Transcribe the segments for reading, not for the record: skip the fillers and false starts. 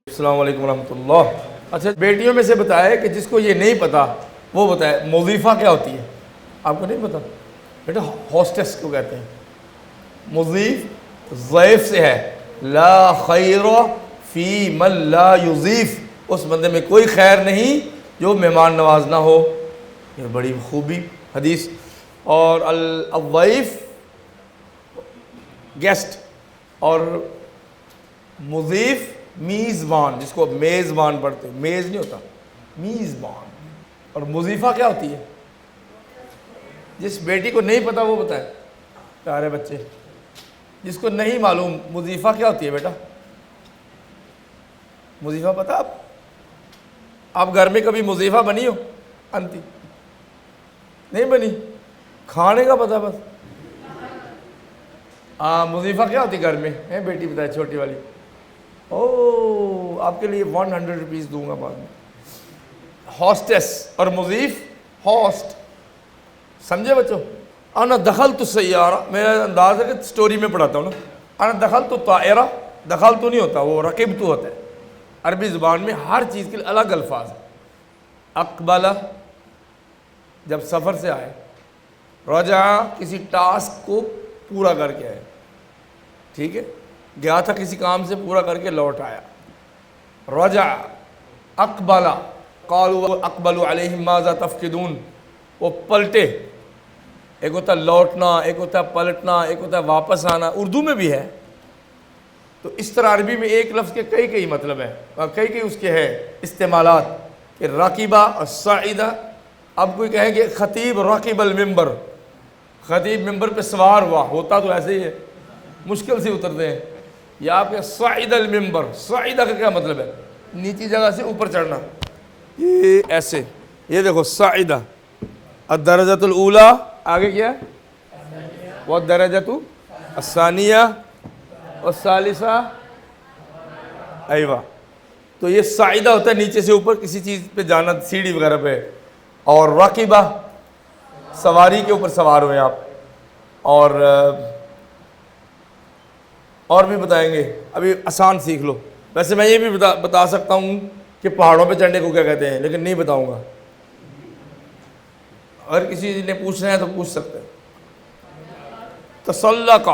السلام علیکم ورحمۃ اللہ۔ اچھا بیٹیوں میں سے بتائے کہ جس کو یہ نہیں پتا وہ بتائے مضیفہ کیا ہوتی ہے؟ آپ کو نہیں پتا؟ بیٹا ہوسٹس کو کہتے ہیں۔ مضیف ضیف سے ہے، لا خیر فی من لا یضیف، اس بندے میں کوئی خیر نہیں جو مہمان نواز نہ ہو۔ یہ بڑی خوبی حدیث۔ اور الضیف گیسٹ، اور مضیف میزبان، جس کو میزبان پڑھتے ہیں، میز نہیں ہوتا، میزبان۔ اور مضیفہ کیا ہوتی ہے؟ جس بیٹی کو نہیں پتا وہ بتائے پیارے بچے، جس کو نہیں معلوم مضیفہ کیا ہوتی ہے بیٹا؟ مضیفہ پتا آپ گھر میں کبھی مضیفہ بنی ہو؟ انتی نہیں بنی؟ کھانے کا پتا بس۔ مضیفہ کیا ہوتی ہے گھر میں؟ بیٹی بتائے چھوٹی والی۔ آپ کے لیے 100 روپیز دوں گا بعد میں۔ ہوسٹس اور مضیف ہوسٹ، سمجھے بچوں؟ انا دخلت السیارہ، میرا انداز ہے کہ سٹوری میں پڑھاتا ہوں نا۔ انا دخلت الطائرہ، دخلت نہیں ہوتا، وہ رکبت ہوتا ہے۔ عربی زبان میں ہر چیز کے لیے الگ الفاظ ہیں۔ اقبلہ جب سفر سے آئے، رجع کسی ٹاسک کو پورا کر کے آئے، ٹھیک ہے، گیا تھا کسی کام سے، پورا کر کے لوٹ آیا۔ رجع اقبلہ، قالوا اقبلوا علیہم ماذا تفقدون، وہ پلٹے۔ ایک ہوتا ہے لوٹنا، ایک ہوتا ہے پلٹنا، ایک ہوتا ہے واپس آنا، اردو میں بھی ہے۔ تو اس طرح عربی میں ایک لفظ کے کئی مطلب ہیں اور کئی اس کے ہیں استعمالات، کہ راکبہ اور صعیدہ۔ اب کوئی کہیں کہ خطیب راکب المنبر، خطیب ممبر پہ سوار ہوا، ہوتا تو ایسے ہی ہے، مشکل سے اترتے ہیں۔ یا آپ کے صعید المنبر، صعیدہ کا کیا مطلب ہے؟ نیچی جگہ سے اوپر چڑھنا، یہ ایسے، یہ دیکھو صعیدہ۔ الدرجۃ الاولیٰ، آگے کیا ہے؟ والدرجۃ الثانیہ والثالثہ، ایوہ۔ تو یہ صعیدہ ہوتا ہے نیچے سے اوپر کسی چیز پہ جانا، سیڑھی وغیرہ پہ۔ اور راکبہ سواری کے اوپر سوار ہوئے آپ۔ اور بھی بتائیں گے، ابھی آسان سیکھ لو۔ ویسے میں یہ بھی بتا سکتا ہوں کہ پہاڑوں پہ چڑھنے کو کیا کہتے ہیں، لیکن نہیں بتاؤں گا۔ اگر کسی نے پوچھنا ہے تو پوچھ سکتے ہیں۔ تسلق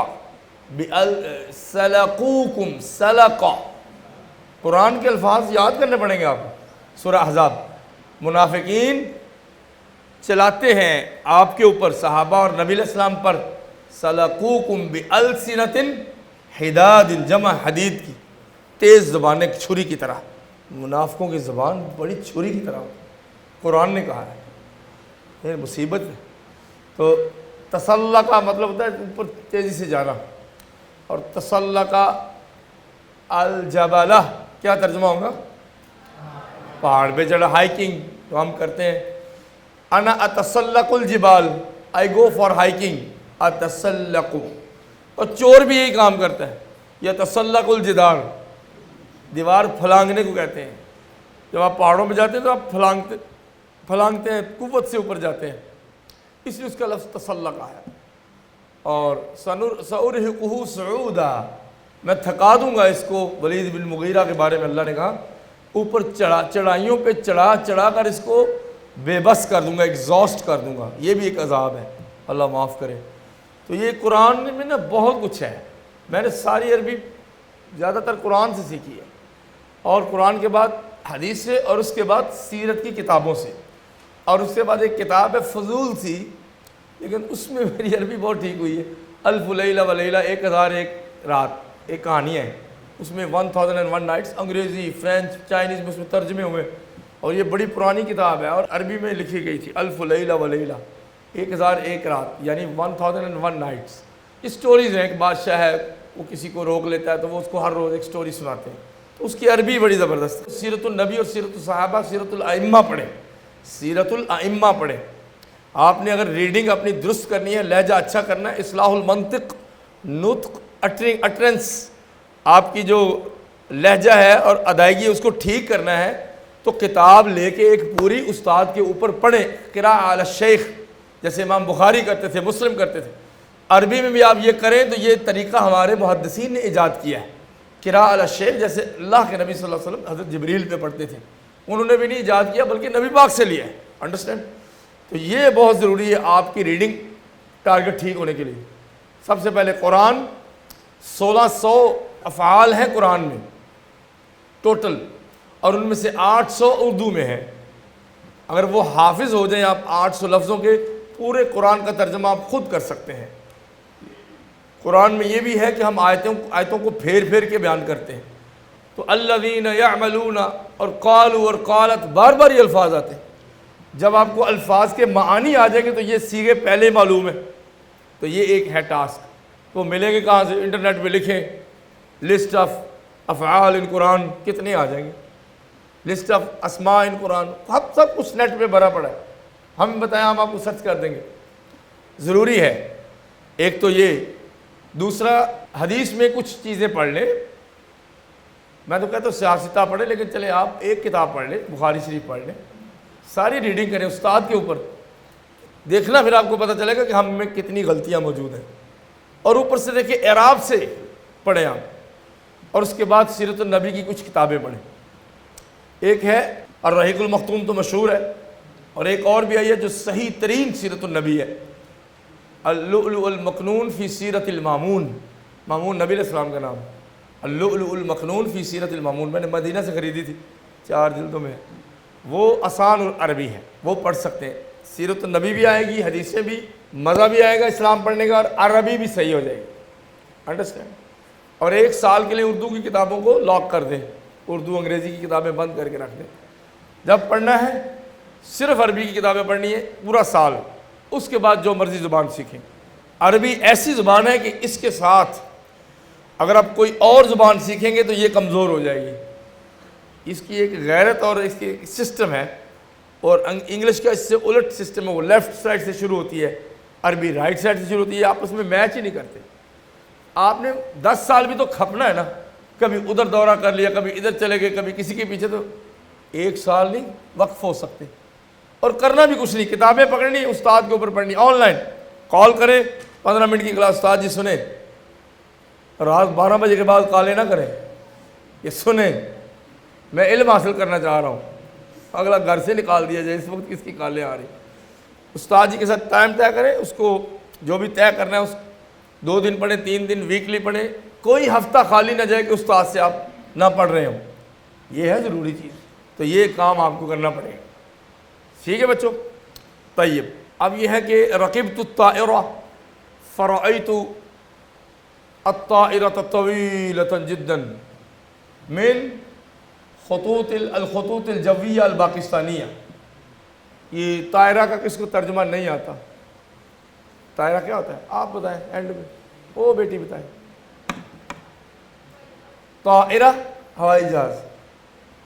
سلقوکم، سلقا، قرآن کے الفاظ یاد کرنے پڑیں گے آپ۔ سورہ احزاب، منافقین چلاتے ہیں آپ کے اوپر، صحابہ اور نبی علیہ السلام پر، سلقوکم بألسنۃ حداد، جمع حدید کی، تیز زبانیں چھری کی طرح۔ منافقوں کی زبان بڑی چھری کی طرح ہوتی ہے، قرآن نے کہا ہے، یہ مصیبت ہے۔ تو تسلق کا مطلب ہوتا ہے اوپر تیزی سے جانا، اور تسلق الجبلہ کیا ترجمہ ہوگا؟ پہاڑ پہ چڑھا، ہائیکنگ تو ہم کرتے ہیں۔ انا اتسلق الجبال، آئی گو فار ہائیکنگ، اتسلق۔ اور چور بھی یہی کام کرتا ہے، یتسلق الجدار، دیوار پھلانگنے کو کہتے ہیں۔ جب آپ پہاڑوں پہ جاتے ہیں تو آپ پھلانگتے ہیں، قوت سے اوپر جاتے ہیں، اس لیے اس کا لفظ تسلق ہے۔ اور سأرهقه صعودا، میں تھکا دوں گا اس کو۔ ولید بن مغیرہ کے بارے میں اللہ نے کہا اوپر چڑھائیوں پہ چڑھا کر اس کو بے بس کر دوں گا، ایگزاسٹ کر دوں گا۔ یہ بھی ایک عذاب ہے، اللہ معاف کرے۔ تو یہ قرآن میں نا بہت کچھ ہے۔ میں نے ساری عربی زیادہ تر قرآن سے سیکھی ہے، اور قرآن کے بعد حدیث سے، اور اس کے بعد سیرت کی کتابوں سے، اور اس کے بعد ایک کتاب ہے فضول سی، لیکن اس میں میری عربی بہت ٹھیک ہوئی ہے، الف لیلہ و لیلہ، 1001 رات، ایک کہانی ہے، اس میں 1001 نائٹس، انگریزی، فرینچ، چائنیز میں اس میں ترجمے ہوئے، اور یہ بڑی پرانی کتاب ہے، اور عربی میں لکھی گئی تھی، الف لیلہ و لیلہ، 1001 رات، یعنی 1001 نائٹس۔ اسٹوریز ہیں، ایک بادشاہ ہے، وہ کسی کو روک لیتا ہے تو وہ اس کو ہر روز ایک سٹوری سناتے ہیں، تو اس کی عربی بڑی زبردست۔ سیرت النبی اور سیرت الصحابہ، سیرت الائمہ پڑھیں، سیرت الائمہ پڑھیں۔ آپ نے اگر ریڈنگ اپنی درست کرنی ہے، لہجہ اچھا کرنا ہے، اصلاح المنطق، نطق، اٹرنس، آپ کی جو لہجہ ہے اور ادائیگی اس کو ٹھیک کرنا ہے، تو کتاب لے کے ایک پوری استاد کے اوپر پڑھیں، قراءۃ علی الشیخ، جیسے امام بخاری کرتے تھے، مسلم کرتے تھے۔ عربی میں بھی آپ یہ کریں تو یہ طریقہ ہمارے محدثین نے ایجاد کیا ہے، قراء علی الشیخ جیسے اللہ کے نبی صلی اللہ علیہ وسلم حضرت جبریل پہ پڑھتے تھے، انہوں نے بھی نہیں ایجاد کیا بلکہ نبی پاک سے لیا ہے. انڈرسٹینڈ؟ تو یہ بہت ضروری ہے آپ کی ریڈنگ ٹارگٹ ٹھیک ہونے کے لیے. سب سے پہلے قرآن 1600 افعال ہیں قرآن میں ٹوٹل، اور ان میں سے 800 اردو میں ہیں. اگر وہ حافظ ہو جائیں آپ 800 لفظوں کے، پورے قرآن کا ترجمہ آپ خود کر سکتے ہیں. قرآن میں یہ بھی ہے کہ ہم آیتوں کو پھیر پھیر کے بیان کرتے ہیں. تو الذین یعملون اور قالوا اور قالت بار بار یہ الفاظ آتے ہیں. جب آپ کو الفاظ کے معانی آ جائیں گے تو یہ صیغے پہلے معلوم ہے، تو یہ ایک ہے ٹاسک. وہ ملیں گے کہاں سے؟ انٹرنیٹ پہ لکھیں لسٹ آف افعال ان قرآن، کتنے آ جائیں گے. لسٹ آف اسماء ان قرآن، سب کچھ نیٹ پہ بھرا پڑا ہے. ہم بتائیں، ہم آپ کو سرچ کر دیں گے. ضروری ہے ایک تو یہ. دوسرا، حدیث میں کچھ چیزیں پڑھ لیں. میں تو کہتا ہوں سیاستہ پڑھیں، لیکن چلے آپ ایک کتاب پڑھ لیں، بخاری شریف پڑھ لیں، ساری ریڈنگ کریں استاد کے اوپر. دیکھنا پھر آپ کو پتہ چلے گا کہ ہم میں کتنی غلطیاں موجود ہیں. اور اوپر سے دیکھیں اعراب سے پڑھیں آپ. اور اس کے بعد سیرت النبی کی کچھ کتابیں پڑھیں. ایک ہے الرحیق المختوم، تو مشہور ہے، اور ایک اور بھی آئی ہے جو صحیح ترین سیرت النبی ہے، اللؤلؤ المکنون فی سیرت المامون. مامون نبی علیہ السلام کا نام. اللؤلؤ المکنون فی سیرت المامون، میں نے مدینہ سے خریدی تھی، 4 جلدوں میں. وہ آسان عربی ہے، وہ پڑھ سکتے ہیں. سیرت النبی بھی آئے گی، حدیثیں بھی، مزہ بھی آئے گا اسلام پڑھنے کا، اور عربی بھی صحیح ہو جائے گی. انڈرسٹینڈ؟ اور 1 سال کے لیے اردو کی کتابوں کو لاک کر دیں، اردو انگریزی کی کتابیں بند کر کے رکھ دیں. جب پڑھنا ہے صرف عربی کی کتابیں پڑھنی ہے پورا سال. اس کے بعد جو مرضی زبان سیکھیں. عربی ایسی زبان ہے کہ اس کے ساتھ اگر آپ کوئی اور زبان سیکھیں گے تو یہ کمزور ہو جائے گی. اس کی ایک غیرت اور اس کی سسٹم ہے، اور انگلش کا اس سے الٹ سسٹم ہے. وہ لیفٹ سائڈ سے شروع ہوتی ہے، عربی رائٹ سائڈ سے شروع ہوتی ہے. آپس میں میچ ہی نہیں کرتے. آپ نے 10 سال بھی تو کھپنا ہے نا. کبھی ادھر دورہ کر لیا، کبھی ادھر چلے گئے، کبھی کسی کے پیچھے. تو 1 سال نہیں وقف ہو سکتے. اور کرنا بھی کچھ نہیں، کتابیں پکڑنی، استاد کے اوپر پڑھنی. آن لائن کال کریں، 15 منٹ کی کلاس، استاد جی سنیں. رات 12 بجے کے بعد کالیں نہ کریں، یہ سنیں میں علم حاصل کرنا چاہ رہا ہوں. اگلا گھر سے نکال دیا جائے، اس وقت کس کی کالیں آ رہی. استاد جی کے ساتھ ٹائم طے کریں، اس کو جو بھی طے کرنا ہے اس 2 دن پڑھیں، 3 دن ویکلی پڑھیں. کوئی ہفتہ خالی نہ جائے کہ استاد سے آپ نہ پڑھ رہے ہوں. یہ ہے ضروری چیز. تو یہ کام آپ کو کرنا پڑے گا. ٹھیک ہے بچوں؟ طیب. اب یہ ہے کہ رکبت الطائرہ فرأیت الطائرة طویلة جدا من الخطوط الجویہ الپاکستانیہ. یہ طائرہ کا کس کو ترجمہ نہیں آتا؟ طائرہ کیا ہوتا ہے آپ بتائیں اینڈ میں. او بیٹی بتائیں. طائرہ ہوائی جہاز،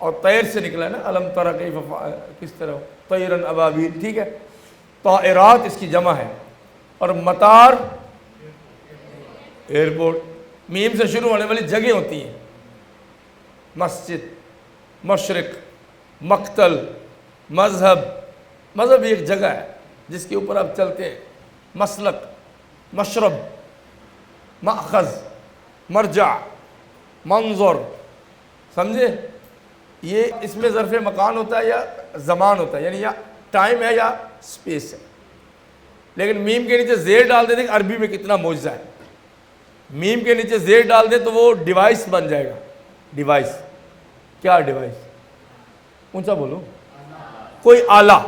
اور طیر سے نکلا ہے نا، علم ترى کیف کس طرح طیرن ابابیل. ٹھیک ہے. طائرات اس کی جمع ہے. اور مطار ایئرپورٹ. میم سے شروع ہونے والی جگہیں ہوتی ہیں. مسجد، مشرق، مقتل، مذہب. مذہب ایک جگہ ہے جس کے اوپر آپ چلتے ہیں. مسلک، مشرب، مأخذ، مرجع، منظر. سمجھے؟ یہ اس میں ظرف مکان ہوتا ہے یا زمان ہوتا ہے، یعنی یا ٹائم ہے یا سپیس ہے. لیکن میم کے نیچے زیر ڈال دیتے ہیں. عربی میں کتنا معجزہ ہے. میم کے نیچے زیر ڈال دیں تو وہ ڈیوائس بن جائے گا. ڈیوائس کیا؟ ڈیوائس اونچا بولو. کوئی آلہ.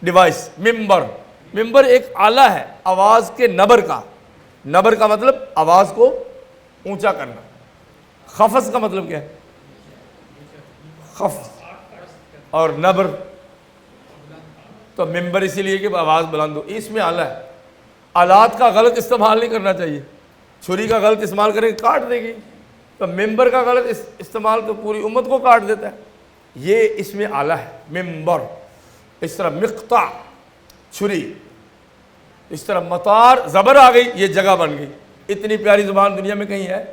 ڈیوائس. ممبر. ممبر ایک آلہ ہے آواز کے نبر کا. نبر کا مطلب آواز کو اونچا کرنا. خفض کا مطلب کیا ہے؟ خفض اور نبر. تو ممبر اسی لیے کہ آواز بلند ہو. اس میں آلہ ہے. آلات کا غلط استعمال نہیں کرنا چاہیے. چھری کا غلط استعمال کریں کاٹ دے گی. تو ممبر کا غلط استعمال تو پوری امت کو کاٹ دیتا ہے. یہ اس میں آلہ ہے ممبر. اس طرح مقطع چھری. اس طرح مطار زبر آ گئی، یہ جگہ بن گئی. اتنی پیاری زبان دنیا میں کہیں ہے؟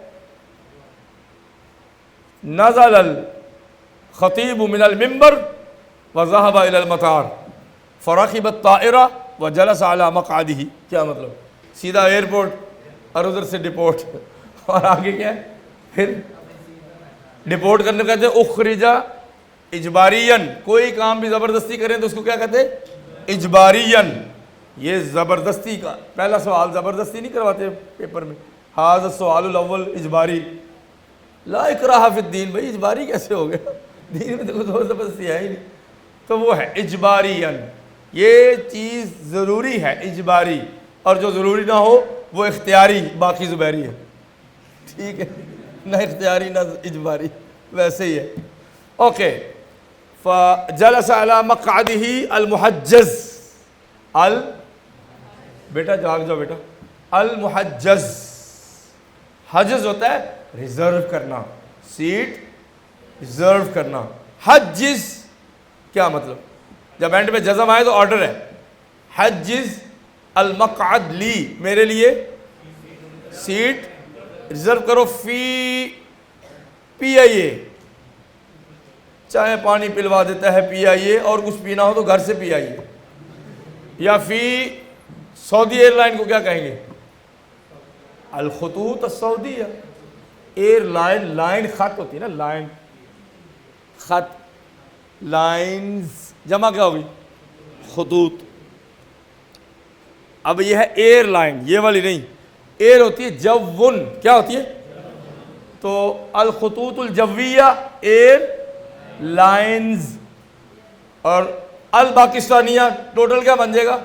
نزل الخطیب من المنبر وذهب الى المطار فركب الطائرة وجلس على مقعده. کیا مطلب؟ سیدھا ایئرپورٹ اور ادھر سے ڈپورٹ. اور آگے کیا ہے؟ پھر ڈپورٹ کرنے کہتے ہیں اخرجا اجباریاً، کوئی کام بھی زبردستی کریں تو اس کو کیا کہتے ہیں؟ اجباریاً. یہ زبردستی کا پہلا سوال زبردستی نہیں کرواتے پیپر میں، ھذا السؤال الاول اجباری، لا اکراہ فی الدین. بھائی اجباری کیسے ہو گیا؟ دین میں تو کوئی زبردستی ہے ہی نہیں. تو وہ ہے اجباریاً، یہ چیز ضروری ہے اجباری، اور جو ضروری نہ ہو وہ اختیاری، باقی زبیری ہے. ٹھیک ہے، نہ اختیاری نہ اجباری، ویسے ہی ہے. اوکے. فجلس علی مقعدہ المحجز، بیٹا جاگ جاؤ بیٹا. المحجز، حجز ہوتا ہے ریزرو کرنا، سیٹ ریزرو کرنا. حجز کیا مطلب؟ جب اینڈ میں جزم آئے تو آرڈر ہے. حجز المقعد لی، میرے لیے سیٹ ریزرو کرو، فی پی آئی اے، چاہے پانی پلوا دیتا ہے پی آئی اے، اور کچھ پینا ہو تو گھر سے پی آئی اے. یا فی سعودی ایئر لائن کو کیا کہیں گے؟ الخطوط السعودیہ. ایئر لائن، لائن خط ہوتی ہے نا، لائن خط، لائنز جمع کیا ہوگی؟ خطوط. اب یہ ہے ایئر لائن، یہ والی نہیں. ایئر ہوتی ہے جون، کیا ہوتی ہے؟ تو الخطوط الجویہ ایئر لائنز، اور الپاکستانیہ ٹوٹل کیا بن جائے گا؟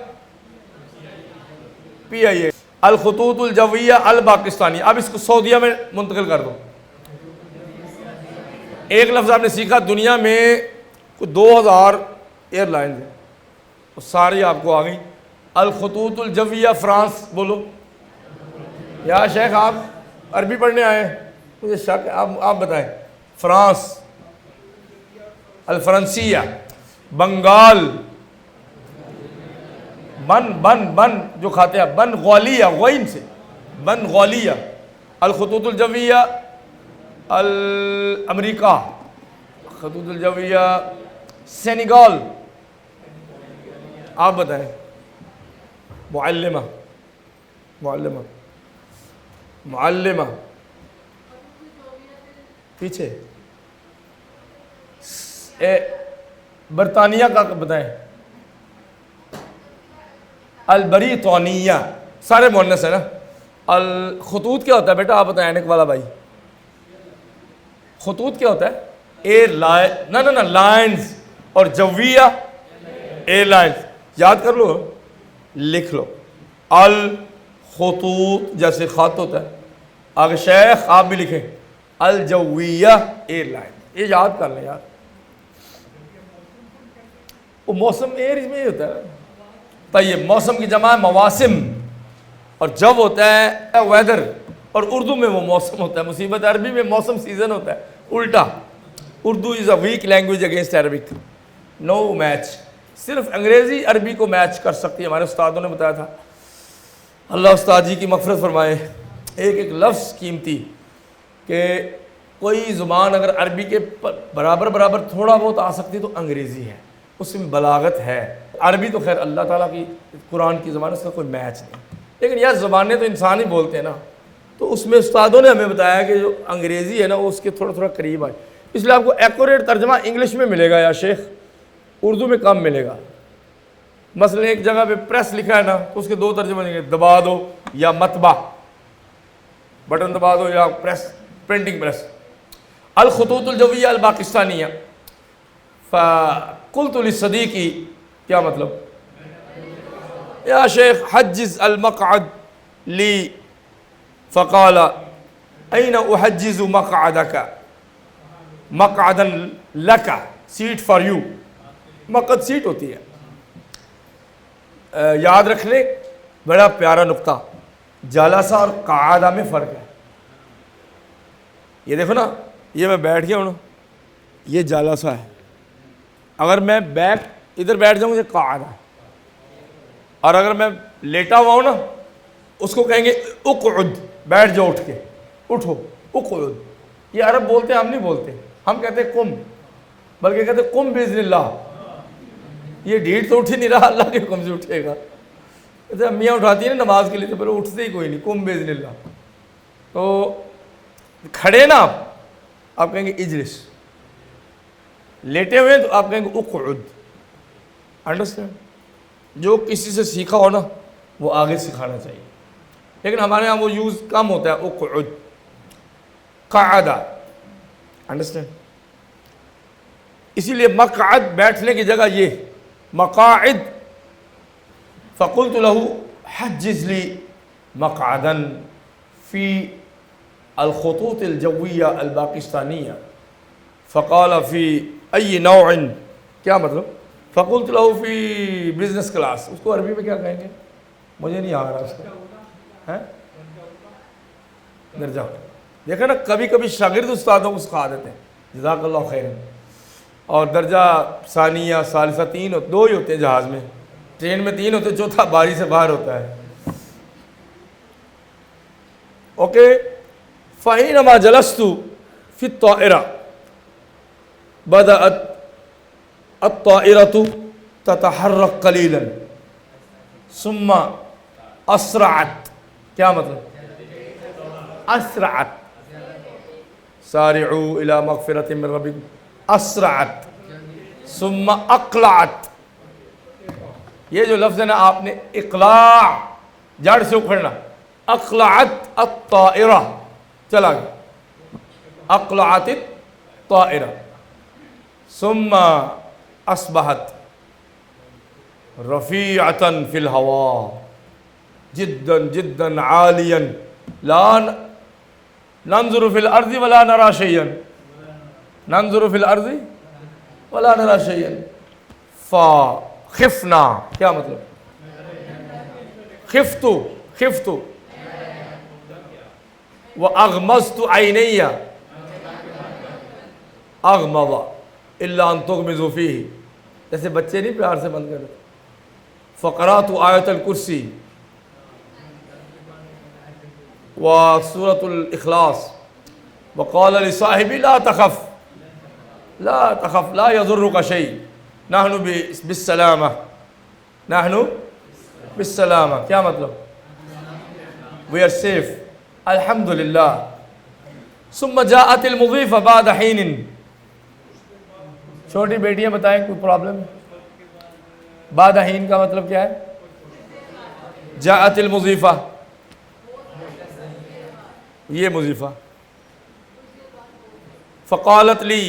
پی آئی اے. الخطوط الجویہ الپاکستانیہ. اب اس کو سعودیہ میں منتقل کر دو. ایک لفظ آپ نے سیکھا، دنیا میں کچھ 2000 ایئر لائنز ہیں، وہ ساری آپ کو آ گئیں. الخطوط الجویہ فرانس بولو. یا شیخ آپ عربی پڑھنے آئے ہیں، مجھے شک ہے، آپ بتائیں. فرانس، الفرنسیہ. بنگال، بن جو کھاتے ہیں، بن غولیہ، غوین سے بن غولیہ. الخطوط الجویہ امریکہ، خطوط الجویہ سینیگال. آپ بتائیں. معلمہ، پیچھے. برطانیہ کا بتائیں. البریطانیہ، سارے مؤنث ہیں نا. الخطوط کیا ہوتا ہے بیٹا؟ آپ بتائیں اینک والا بھائی. خطوط کیا ہوتا ہے؟ ایئر لائن، نہ لائنز، اور جویہ ایئر لائنز. یاد کر لو، لکھ لو. الخطوط جیسے خط ہوتا ہے. آگے شیخ آپ بھی لکھیں الجویہ ایئر لائن. یہ یاد کر لیں یار، وہ موسم ایئر میں ہی ہوتا ہے. طیب، موسم کی جمع ہے مواسم، اور جب ہوتا ہے ویدر، اور اردو میں وہ موسم ہوتا ہے. مصیبت عربی میں موسم سیزن ہوتا ہے، الٹا. Urdu is a weak language against Arabic, no match. صرف انگریزی عربی کو میچ کر سکتی ہے، ہمارے استادوں نے بتایا تھا. اللہ استاد جی کی مغفرت فرمائے. ایک لفظ قیمتی کہ کوئی زبان اگر عربی کے برابر تھوڑا بہت آ سکتی تو انگریزی ہے، اس میں بلاغت ہے. عربی تو خیر اللہ تعالیٰ کی قرآن کی زبان، اس کا کوئی میچ نہیں. لیکن یار زبانیں تو انسان ہی بولتے ہیں نا، تو اس میں استادوں نے ہمیں بتایا کہ جو انگریزی ہے نا وہ اس کے تھوڑا قریب آئے. اس لیے آپ کو ایکوریٹ ترجمہ انگلش میں ملے گا یا شیخ، اردو میں کم ملے گا. مثلا ایک جگہ پہ پریس لکھا ہے نا تو اس کے 2 ترجمے دیں گے، دبا دو یا مطبع، بٹن دبا دو یا پریس، پرنٹنگ پریس. الخطوط الجویہ الپاکستانیہ. فقلت للصدیقی، کیا مطلب؟ یا شیخ حجز المقعد لی، فقال این احجز مقعدک، مقعدا لک، سیٹ فار یو. مقعد سیٹ ہوتی ہے. یاد رکھ لیں، بڑا پیارا نقطہ، جلسہ اور قعدہ میں فرق ہے. یہ دیکھو نا، یہ میں بیٹھ گیا ہوں نا، یہ جلسہ ہے. اگر میں ادھر بیٹھ جاؤں یہ قعدہ ہے. اور اگر میں لیٹا ہوا ہوں نا، اس کو کہیں گے اقعد، بیٹھ جاؤ، اٹھ کے، اٹھو، اقعد. یہ عرب بولتے ہیں، ہم نہیں بولتے. ہم کہتے ہیں قم، بلکہ کہتے ہیں قم باذن اللہ. یہ ڈیڑھ تو اٹھ ہی نہیں رہا، اللہ کے حکم سے اٹھے گا. جیسے امیاں اٹھاتی ہیں نا نماز کے لیے تو پھر اٹھتے ہی کوئی نہیں، قم باذن اللہ. تو کھڑے نا آپ، آپ کہیں گے اجلس، لیٹے ہوئے تو آپ کہیں گے اقعد. انڈرسٹینڈ؟ جو کسی سے سیکھا ہو نا وہ آگے سکھانا چاہیے، لیکن ہمارے یہاں وہ یوز کم ہوتا ہے. اقعد، قعدہ. انڈرسٹینڈ؟ اسی لیے مقعد بیٹھنے کی جگہ یہ مقاعد. فقلت له حجز لي مقعدا في الخطوط الجوية الباکستانية. فقال في أي نوع، کیا مطلب؟ فقلت له في بزنس کلاس. اس کو عربی میں کیا کہیں گے؟ مجھے نہیں آ رہا اس کا. درجہ. دیکھا نا کبھی کبھی شاگرد استادوں کو سکھا دیتے ہیں، جزاک اللہ خیر. اور درجہ ثانیہ ثالثہ 3 2 ہی ہوتے ہیں جہاز میں، ٹرین میں 3 ہوتے ہیں، چوتھا باری سے باہر ہوتا ہے. اوکے. فحینما جلست فی الطائرہ بدأت الطائرة تتحرک قلیلا ثم اسرعت. کیا مطلب؟ اسرعت. سارعوا الى مغفرۃ من ربکم. اسرعت ثم اقلعت. یہ جو لفظ ہے نا، آپ نے اقلاع جڑ سے اکھڑنا. اقلعت الطائرہ، چلا گیا. اقلعت الطائرہ ثم اصبحت رفیعۃ فی الہواء جدا جدا عالیا لا ننظر فی الارض ولا نرى شیئا. ننظر فی الارض ولا نرى شیئا. فخفنا. کیا مطلب؟ خفت واغمضت عینی. اغمض الا ان تغمضوا فیہ، جیسے بچے نہیں پیار سے بند کرتے. فقرات آیت الکرسی وسورة الاخلاص. وقال لصاحبی لا تخف لا تخف لا يضرك شيء نحن بالسلامة نحن بالسلامة. کیا مطلب؟ we are safe الحمدللہ. ثم جاءت المضيفة بعد حين. چھوٹی بیٹیاں بتائیں کوئی پرابلم؟ بعد حین کا مطلب کیا ہے؟ جاءت المضيفة، یہ مضیفہ. فقالت لی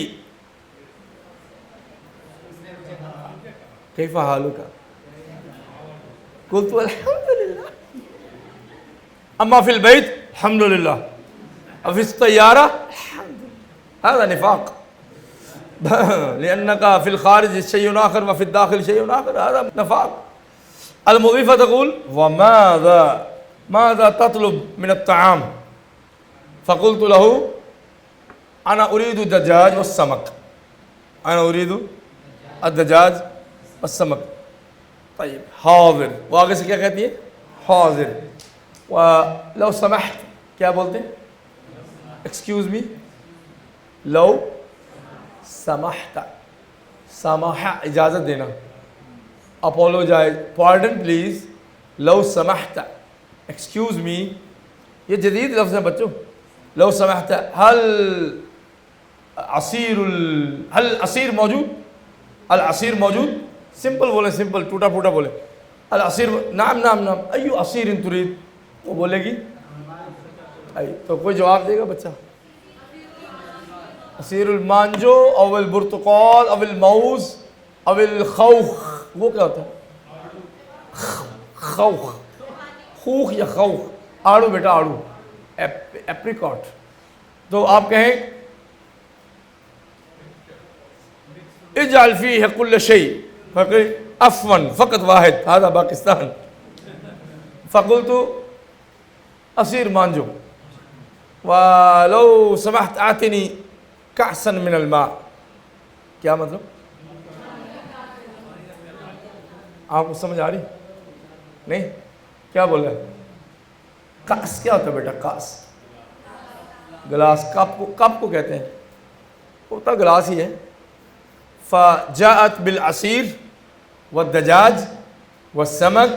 کیف حالک؟ قلت الحمدللہ. اما فی البیت الحمدللہ، فی السیارہ هذا نفاق. لأنك في الخارج شيء آخر وفي الداخل شيء آخر، هذا نفاق. المضيفة تقول ماذا تطلب من الطعام؟ فقلت له أنا أريد الدجاج والسمك. أنا أريد الدجاج والسمك. طيب حاضر. وہ آگے سے کیا کہتی ہے؟ حاضر. ولو سمحت، کیا بولتے ہیں؟ Excuse me. لو سمحت، سماح اجازت دینا، اپولوجائز، پارڈن پلیز. لو سمحت، ایکسکیوز می. یہ جدید لفظ ہے بچوں. لو سمحت هل عصیر موجود؟ العصیر موجود. سمپل بولے، سمپل ٹوٹا پھوٹا بولے. العصیر نعم نعم نعم. ایو عصیر ترید؟ وہ بولے گی تو کوئی جواب دے گا بچہ. عصیر المانجو او البرتقال او الموز او الخوخ. وہ کیا ہوتا ہے؟ خوخ. خوخ یا خوخ؟ آڑو بیٹا، آڑو. ایپریکاٹ. تو آپ کہیں اجعل فیہ کل شیء عفوا فقط واحد هذا پاکستان. فقلت عصیر مانجو. ولو سمحت اعطنی کأسا من الماء. کیا مطلب؟ آپ کو سمجھ آ رہی نہیں؟ کیا بول رہے ہیں؟ کاس کیا ہوتا ہے بیٹا؟ کاس گلاس. کپ کو کہتے ہیں، ہوتا گلاس ہی ہے. فجاءت بالعصیر والدجاج والسمك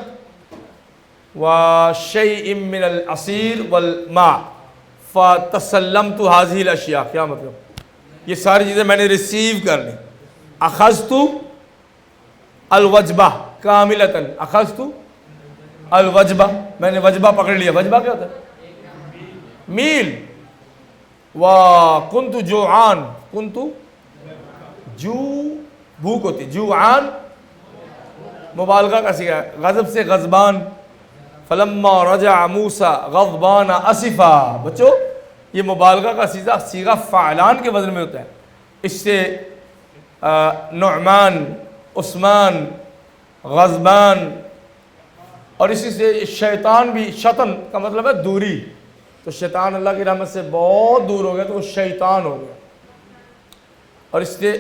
وشيء من العصير والماء فتسلمت هذه الاشياء. کیا مطلب؟ یہ ساری چیزیں میں نے ریسیو کر لی. اخذت الوجبہ کاملتاً، اخذت الوجبہ، میں نے وجبہ پکڑ لیا. وجبہ کیا ہوتا ہے؟ میل. وَكُنْتُ جوعان، كُنْتُ جو بھوک ہوتی، جوعان مبالغہ کا صیغہ ہے، غضب سے غضبان. فلما رجع موسیٰ غضبان اسفا. بچو یہ مبالغہ کا صیغہ فعلان کے وزن میں ہوتا ہے. اس سے نعمان، عثمان، غضبان، اور اسی سے شیطان بھی، شطن کا مطلب ہے دوری. تو شیطان اللہ کی رحمت سے بہت دور ہو گیا تو وہ شیطان ہو گیا. اور اس سے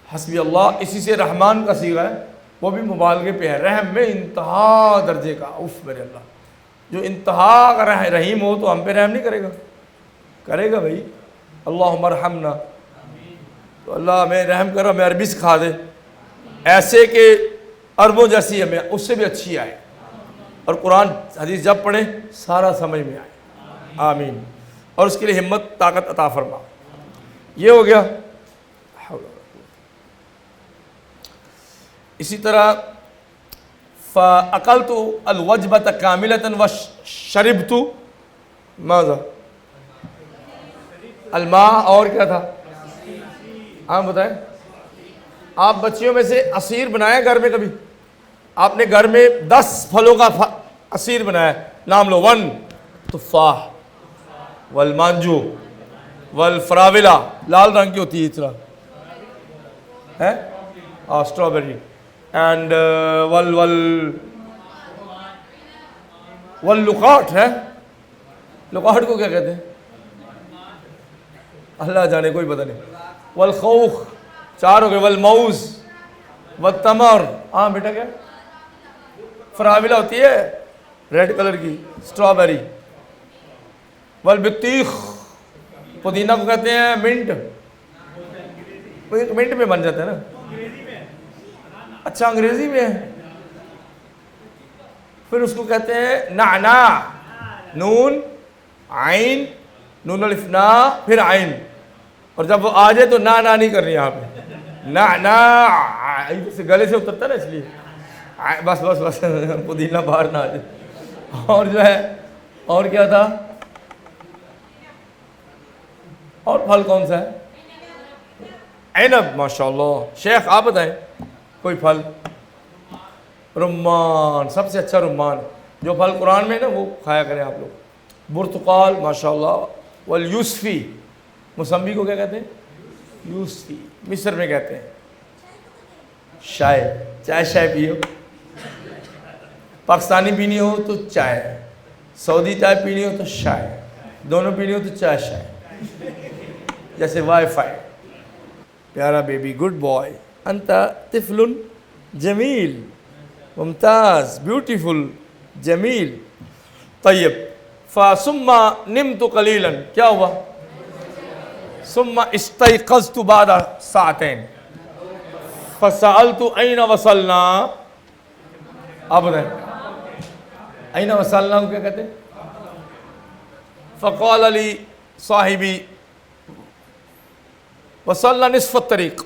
حسبی اللہ، اسی سے رحمان کا صیغہ ہے، وہ بھی مبالغے پہ ہے، رحم میں انتہا درجے کا. اف میرے اللہ، جو انتہا کا رحیم ہو تو ہم پہ رحم نہیں کرے گا؟ کرے گا بھائی. اللہم ارحمنا. تو اللہ ہمیں رحم کرو، ہمیں عربی سکھا دے ایسے کہ عربوں جیسی ہمیں اس سے بھی اچھی آئے، اور قرآن حدیث جب پڑھیں سارا سمجھ میں آئے. آمین. اور اس کے لیے ہمت طاقت عطا فرما. یہ ہو گیا. اسی طرح فَأَقَلْتُ الْوَجْبَةَ كَامِلَةً وَشَرِبْتُ ماذا الماء. اور کیا تھا؟ ہاں بتائیں. آپ بچیوں میں سے عصیر بنایا گھر میں کبھی؟ آپ نے گھر میں 10 پھلوں کا عصیر بنایا، نام لو. 1 تفاح، والمانجو، والفراولہ، لال رنگ کی ہوتی ہے اس طرح ہے، اسٹرابیری، اینڈ واللقاٹ ہے. لقاٹ کو کیا کہتے ہیں؟ اللہ جانے، کوئی پتہ نہیں. والخوخ، 4 ہو گئے. والموز، والتمر. ہاں بیٹا کیا؟ فراولہ ہوتی ہے ریڈ کلر کی، اسٹرابیری. والبطیخ، پودینہ کو کہتے ہیں منٹ. منٹ میں بن جاتا ہے نا. اچھا انگریزی میں ہے. پھر اس کو کہتے ہیں نعناع. نون عین، نون الف نا، پھر عین. اور جب وہ آ جائے تو نا نہیں کرنی یہاں پہ. نعناع گلے سے اترتا ہے نا، اس لیے بس بس بس پودینہ باہر نہ آ جائے. اور جو ہے، اور کیا تھا؟ اور پھل کون سا ہے؟ عنب. ماشاءاللہ. شیخ آپ بتائیں کوئی پھل. رمان، سب سے اچھا رمان. جو پھل قرآن میں ہے نا وہ کھایا کریں آپ لوگ. برتقال ماشاءاللہ. والیوسفی، موسمبی کو کیا کہتے ہیں؟ یوسفی. مصر میں کہتے ہیں چائے. چائے پیو. پاکستانی پینی ہو تو چائے، سعودی چائے پینی ہو تو شائے، دونوں پینی ہو تو چائے. جیسے وائی فائی. پیارا بیبی، گڈ بوائے، انت طفل جمیل، ممتاز، بیوٹیفل، جمیل. طیب. ثم نمت قلیلا. کیا ہوا؟ ثم استيقظت بعد ساعتين فسألت أين وصلنا. آپ بتائیں أين وصلنا کو کیا کہتے ہیں؟ فقال لي صاحبي وصلنا نصف الطريق.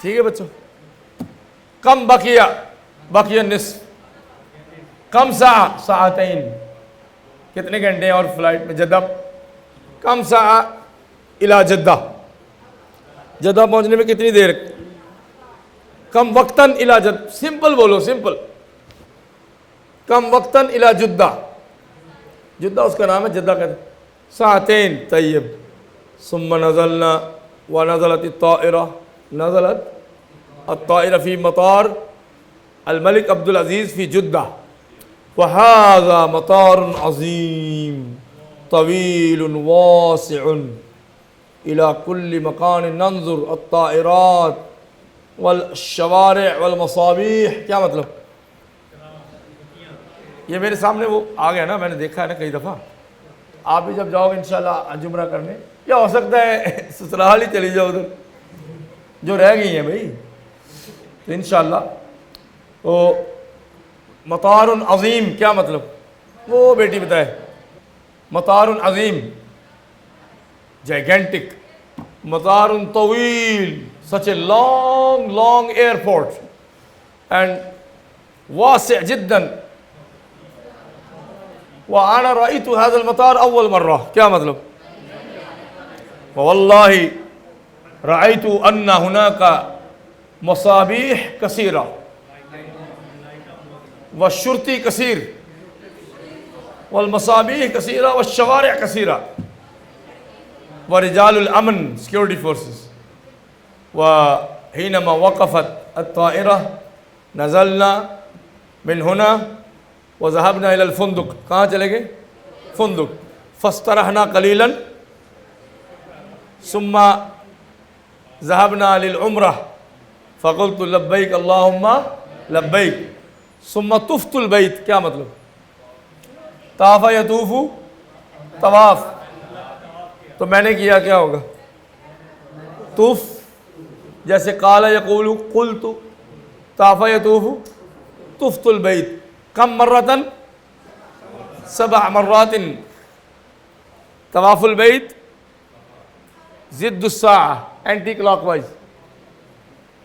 ٹھیک ہے بچوں. کم بقیہ نصف. کم ساعتين، کتنے گھنٹے اور فلائٹ میں؟ جدہ. کم ساعہ الى جدہ، جدہ پہنچنے میں کتنی دیر؟ کم وقتاً الى جدہ. سمپل بولو، سمپل. کم وقتاً الى جدہ. جدہ اس کا نام ہے، جدہ کہتے ہیں. ساعتين. طیب. ثم نزلنا ونزلت الطائرة في مطار الملك عبد العزيز في جدة. وهذا مطار عظيم طويل واسع إلى كل مكان ننظر الطائرات والشوارع والمصابيح. کیا مطلب؟ یہ میرے سامنے وہ آ گیا نا، میں نے دیکھا ہے نا کئی دفعہ. آپ بھی جب جاؤ گے انشاءاللہ جمرہ کرنے، یا ہو سکتا ہے سسرال ہی چلی جاؤ ادھر جو رہ گئی ہیں بھائی، تو انشاءاللہ. وہ مطار عظیم کیا مطلب؟ وہ بیٹی بتائے. مطار عظیم gigantic, مطار طويل, such a long airport, and واسع جدا. وأنا رأيت هذا المطار أول مرة. کیا مطلب؟ والله رأيت أن هناك مصابيح كثيرة والشرطي كثير والمصابيح كثيرة والشوارع كثيرة ورجال الأمن security forces. وحينما وقفت الطائرة نزلنا من هنا وذهبنا إلى الفندق. کہاں چلے گئے؟ فندق. فاسترحنا قليلا ثم ذهبنا للعمرة فقلت لبيك اللهم لبيك ثم طفت البيت. کیا مطلب؟ طاف یطوف طواف. تو میں نے کیا کیا ہوگا؟ طوف. جیسے قال یقول قلت طاف یطوف طفت البیت. کم مرتن؟ 7 مرات. طواف البیت ضد الساعة اینٹی کلاک وائز.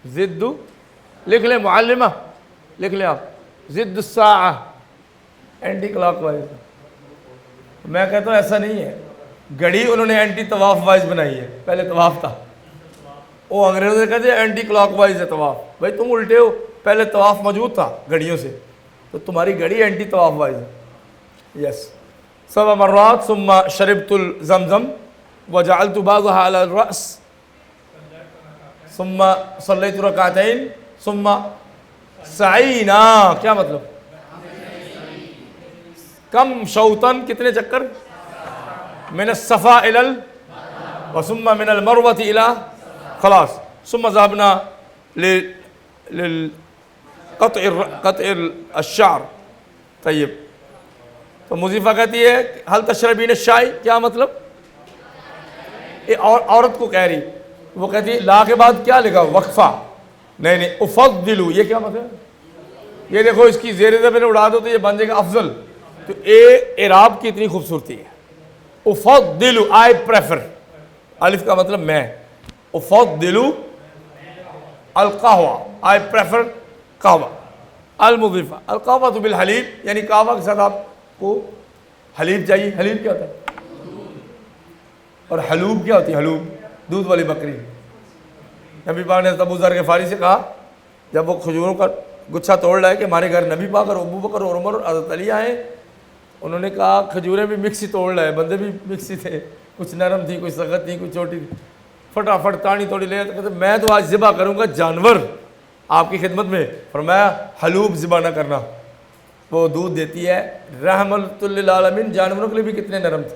ضد لکھ لیں معلمہ, لکھ لیں آپ, ضد الساعة اینٹی کلاک وائز. میں کہتا ہوں ایسا نہیں ہے, گھڑی انہوں نے اینٹی طواف وائز بنائی ہے, پہلے طواف تھا. وہ انگریزوں نے کہتے ہیں اینٹی کلاک وائز ہے طواف. بھائی تم الٹے ہو, پہلے طواف موجود تھا گھڑیوں سے, تو تمہاری گھڑی اینٹی طواف وائز ہے. یس. 7 مرات ثم شربت الزمزم وجعلت بعضها على الرأس ثم صليت ركعتين ثم سعينا. کیا مطلب؟ کم شوطن, کتنے چکر؟ من الصفا الى وثم من المروة الى خلاص. ثم ذهبنا قطع الشعر. طيب. تو مضیفہ کہتی ہے هل تشربین الشائی. کیا مطلب؟ عورت کو کہہ رہی, وہ کہتی ہے لا کے بعد کیا لکھا؟ وقفہ. نہیں افضلو. یہ کیا مطلب؟ یہ دیکھو اس کی زیر زبر اڑا دو تو یہ بن جائے گا افضل. تو اعراب کی اتنی خوبصورتی ہے. افضلو آئی پریفر. الف کا مطلب میں. افضلو القہوہ آئی پریفر قہوہ. المضیفہ القہوہ بالحلیب, یعنی قہوہ کے ساتھ آپ کو حلیب چاہیے. حلیب کیا ہوتا ہے؟ اور حلوب کیا ہوتی ہے؟ حلوب دودھ والی بکری. نبی پاک نے ابو ذر غفاری سے کہا جب وہ کھجوروں کا گچھا توڑ رہا ہے کہ ہمارے گھر نبی پاک اور ابو بکر اور عمر اور حضرت علی آئے, انہوں نے کہا کھجوریں بھی مکسی توڑ رہا ہے, بندے بھی مکسی تھے, کچھ نرم تھی, کچھ سخت تھی, کچھ چھوٹی تھی. فٹافٹ تانی توڑی لے, تو کہتے میں تو آج ذبح کروں گا جانور آپ کی خدمت میں. فرمایا حلوب ذبح نہ کرنا, وہ دودھ دیتی ہے رحمت للعالمین. جانوروں کے لیے بھی کتنے نرم تھے,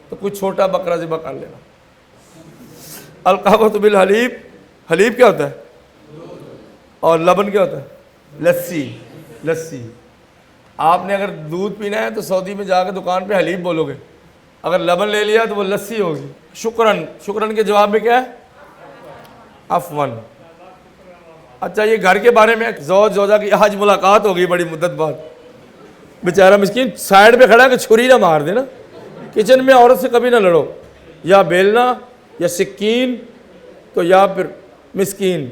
تو کچھ چھوٹا بکرا ذبح کر لینا. القہوۃ بالحلیب. حلیب کیا ہوتا ہے؟ اور لبن کیا ہوتا ہے؟ لسی. لسی. آپ نے اگر دودھ پینا ہے تو سعودی میں جا کے دکان پہ حلیب بولو گے, اگر لبن لے لیا تو وہ لسی ہوگی. شکرن. شکرن کے جواب میں کیا ہے؟ عفون. اچھا یہ گھر کے بارے میں زوج زوجہ کی آج ملاقات ہو گئی بڑی مدت بعد. بیچارہ مسکین سائڈ پہ کھڑا ہے کہ چھری نہ مار دے نا. کچن میں عورت سے کبھی نہ لڑو, یا بیلنا یا سکین تو یا پھر مسکین.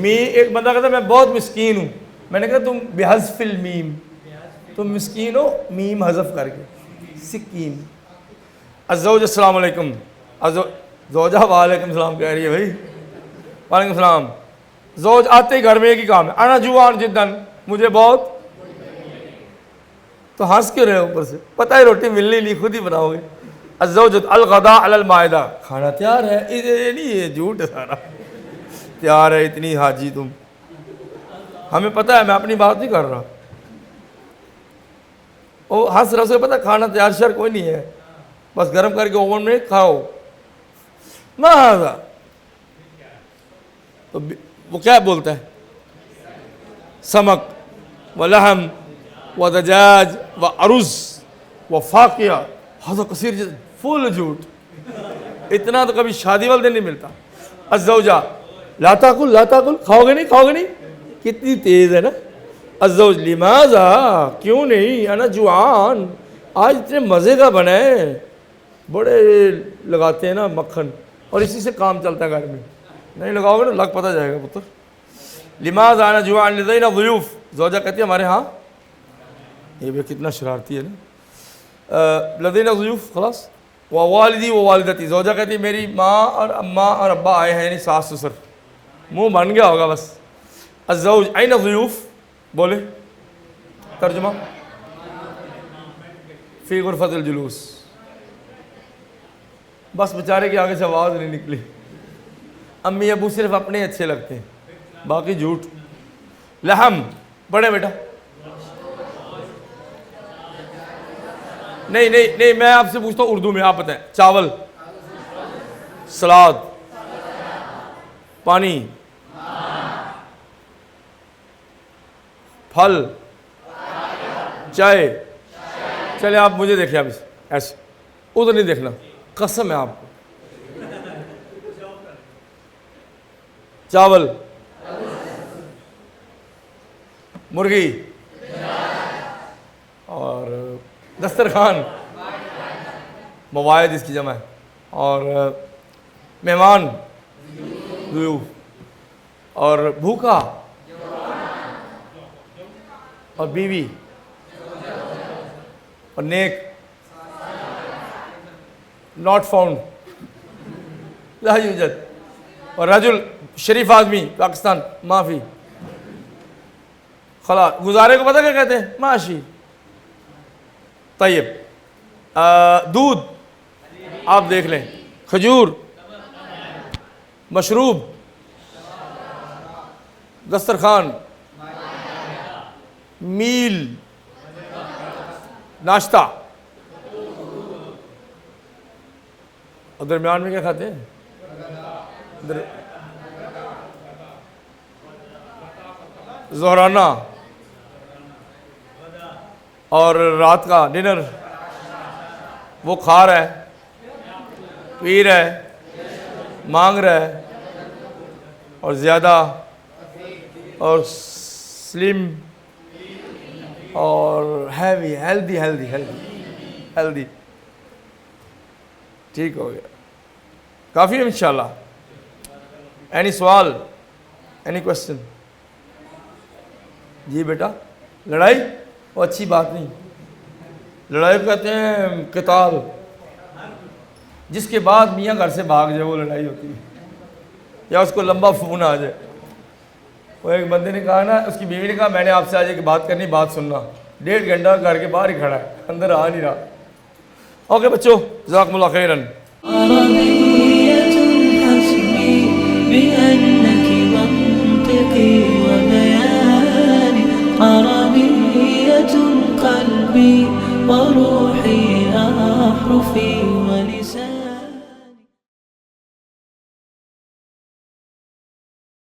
ایک بندہ کہتا ہے میں بہت مسکین ہوں. میں نے کہا تم بحذف المیم, تم مسکین ہو میم حذف کر کے. سکین. الزوج السلام علیکم. زوجہ وعلیکم السلام کہہ رہی ہے بھائی. وعلیکم السلام. زوج آتے ہی گھر میں ایک ہی کام ہے, انا جوان جدن, مجھے بہت. تو ہنس کیوں رہے ہو اوپر سے؟ پتہ ہے روٹی ملنی نہیں, خود ہی بناؤ گے. الزوجۃ الغداء علی المائدہ. کھانا تیار ہے. یہ نہیں, یہ جھوٹ ہے سارا. تیار ہے اتنی حاجی تم. ہمیں پتہ ہے, میں اپنی بات نہیں کر رہا. وہ ہنس رہا, سے پتہ کھانا تیار شر کوئی نہیں ہے, بس گرم کر کے اوون میں کھاؤ. ماذا. تو وہ کیا بولتا ہے؟ سمک و لحم و دجاج و عرض و فاقیہ. حضرت کثیر جدا. فل جھوٹ. اتنا تو کبھی شادی والے دن نہیں ملتا. الزوجہ لا تاکل لا تاکل, کھاؤ گے نہیں کھاؤ گے نہیں. کتنی تیز ہے نا. الزوج لماذا, کیوں نہیں, انا جوعان, آج اتنے مزے کا بنا ہے. بڑے لگاتے ہیں نا مکھن، اور اسی سے کام چلتا ہے گھر میں، نہیں لگاؤ گے نا لگ پتہ جائے گا پتر. لماذا انا جوعا لدينا ضيوف، زوجہ کہتی ہے ہمارے ہاں، یہ بھی کتنا شرارتی ہے نا، لدينا ضيوف خلاص. ووالدی ووالدتی، زوجہ کہتی ہے میری ماں اور اماں اور ابا آئے ہیں، یعنی ساس سسر، منہ بن گیا ہوگا بس. الزوج این ضیوف، بولے ترجمہ، فی غرفۃ الجلوس. بس بیچارے کی آگے سے آواز نہیں نکلی. امی ابو صرف اپنے اچھے لگتے ہیں، باقی جھوٹ. لحم، پڑھے بیٹا. نہیں میں آپ سے پوچھتا ہوں اردو میں، آپ بتائیں. چاول، سلاد، پانی، پھل، چائے. چلے آپ مجھے دیکھیں اب ایسے، ادھر نہیں دیکھنا، قسم ہے آپ کو. چاول، مرغی، اور دسترخوان، مواعد اس کی جمع ہے، اور مہمان، ضیوف، اور بھوکا، اور بیوی، اور نیک، ناٹ فاؤنڈ، لا یوجد، اور رجل، شریف آدمی، پاکستان، معافی. خلاص، گزارے کو پتہ کیا کہتے ہیں؟ معاشی. طیب. دودھ آپ دیکھ لیں، کھجور، مشروب، دسترخوان، میل، ناشتہ، اور درمیان میں کیا کھاتے ہیں؟ ظہرانہ، اور رات کا ڈنر. وہ کھا رہا ہے، پی رہا ہے، مانگ رہا ہے، اور زیادہ، اور سلم، اور ہیوی، ہیلدی. ٹھیک ہو گیا، کافی ہے انشاءاللہ. اینی سوال، اینی کوشچن؟ جی بیٹا. لڑائی وہ اچھی بات نہیں. لڑائی کو کہتے ہیں قتال، جس کے بعد میاں گھر سے بھاگ جائے وہ لڑائی ہوتی ہے، یا اس کو لمبا فون آ جائے. وہ ایک بندے نے کہا نا، اس کی بیوی نے کہا میں نے آپ سے آج ایک بات کرنی، بات سننا. 1.5 گھنٹہ گھر کے باہر ہی کھڑا ہے، اندر آ نہیں رہا. اوکے بچوں، جزاکم اللہ خیراً. عربية حسبي بأنك منطقي وبياني، عربية قلبي وروحي أحرفي